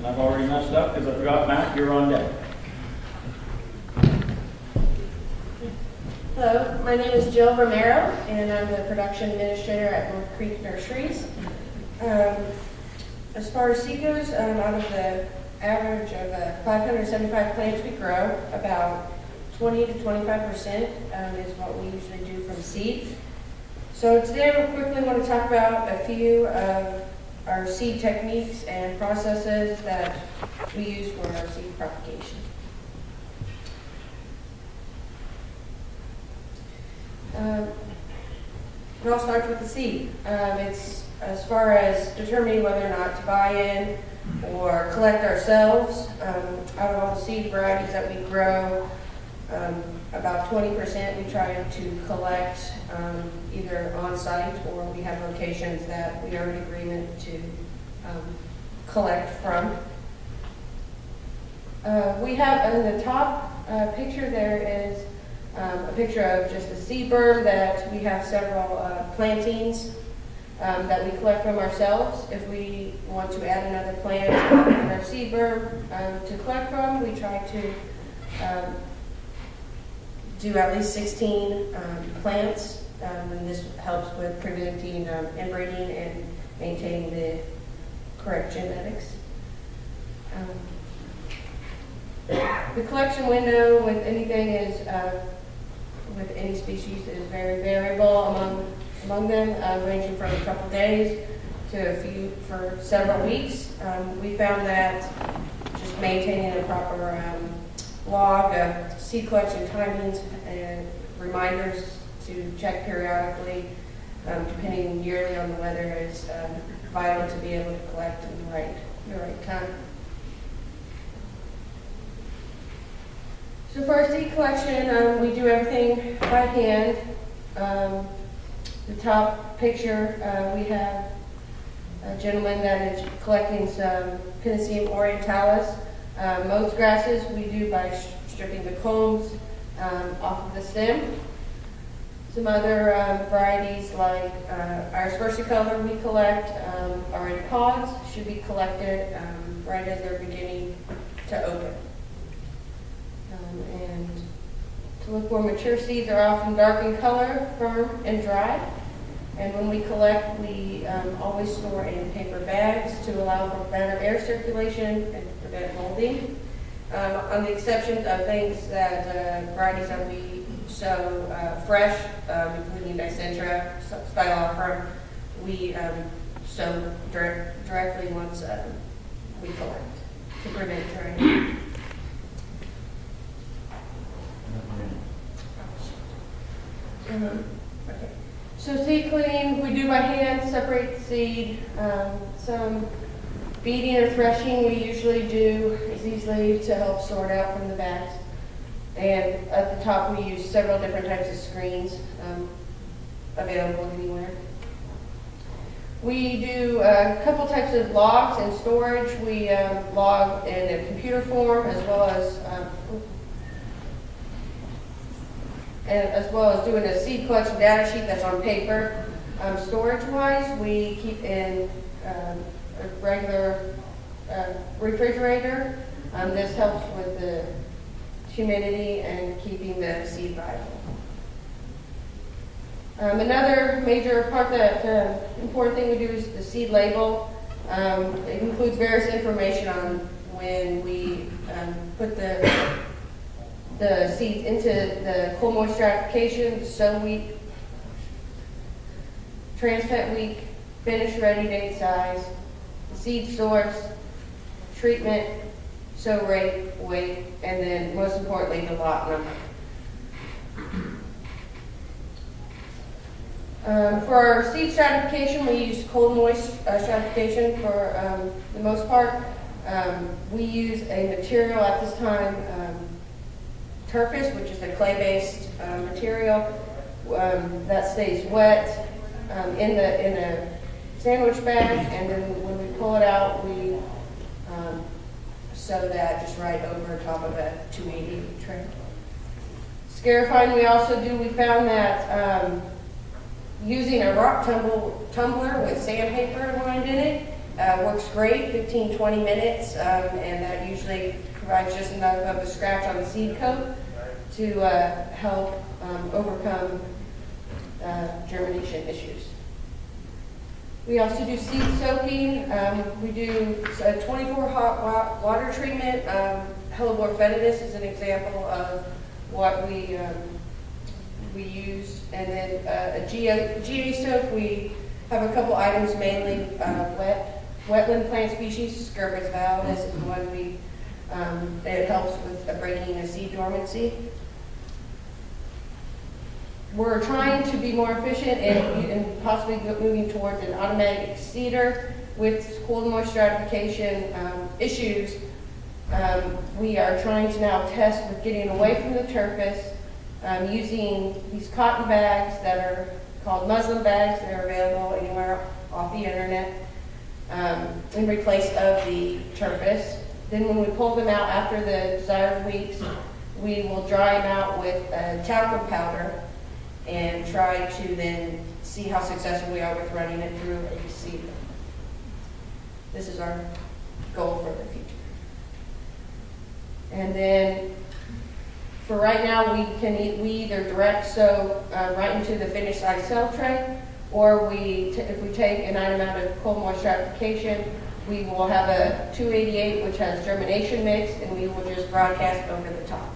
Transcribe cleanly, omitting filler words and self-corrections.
And I've already messed up because I forgot, Matt, you're on deck. Hello, my name is Jill Romero, and I'm the production administrator at North Creek Nurseries. As far as seed goes, out of the average of 575 plants we grow, about 20 to 25% is what we usually do from seed. So today we quickly want to talk about a few of our seed techniques and processes that we use for our seed propagation. It all starts with the seed. It's as far as determining whether or not to buy in or collect ourselves. Out of all the seed varieties that we grow, about 20% we try to collect either on site, or we have locations that we are in agreement to collect from. We have in the top picture there is a picture of just a seed berm that we have several plantings that we collect from ourselves. If we want to add another plant in our seed berm to collect from, we try to do at least 16 plants, and this helps with preventing inbreeding and maintaining the correct genetics. The collection window with anything is with any species is very variable among them, ranging from a couple days to a few for several weeks. We found that just maintaining a proper log of seed collection timings and reminders to check periodically, depending yearly on the weather, is vital to be able to collect in the right time. So for our seed collection, we do everything by hand. The top picture, we have a gentleman that is collecting some Pinaceum orientalis. Most grasses we do by stripping the cones off of the stem. Some other varieties like our spersicolor we collect are in pods, should be collected right as they're beginning to open. And to look for mature seeds are often dark in color, firm, and dry. And when we collect, we always store in paper bags to allow for better air circulation and prevent molding. On the exception of things that varieties that we sow fresh, including Dicentra, Stylophora, we sow directly once we collect to prevent drying. Okay. So seed cleaning, we do by hand, separate the seed. Some beating or threshing we usually do is easily to help sort out from the bags. And at the top we use several different types of screens available anywhere. We do a couple types of logs and storage. We log in a computer form as well as doing a seed collection data sheet that's on paper. Storage-wise, we keep in a regular refrigerator. This helps with the humidity and keeping the seed viable. Another major part important thing we do is the seed label. It includes various information on when we put the seeds into the cool moist stratification, sow week, transplant week, finish ready date size, seed source, treatment, sow rate, weight, and then most importantly the lot number. For our seed stratification, we use cold moist stratification for the most part. We use a material at this time, turfus, which is a clay-based material that stays wet in a sandwich bag, and then when we pull it out, we sew that just right over top of a 280 tray. Scarifying we also do. We found that using a rock tumbler with sandpaper lined in it Works great, 15, 20 minutes, and that usually provides just enough of a scratch on the seed coat to help overcome germination issues. We also do seed soaking. We do a 24 hot water treatment. Hellebore fetidus is an example of what we use. And then a GA soak, we have a couple items, mainly wetland plant species. Scurbus validus is one it helps with breaking a seed dormancy. We're trying to be more efficient and possibly moving towards an automatic seeder with cold moisture stratification issues. We are trying to now test with getting away from the turfus, using these cotton bags that are called muslin bags that are available anywhere off the internet in replace of the turfus. Then when we pull them out after the desired weeks, we will dry them out with talcum powder and try to then see how successful we are with running it through a seeder. This is our goal for the future. And then for right now, we either direct sow right into the finished size cell tray, or if we take an item out of cold moisture stratification, we will have a 288 which has germination mix, and we will just broadcast over the top.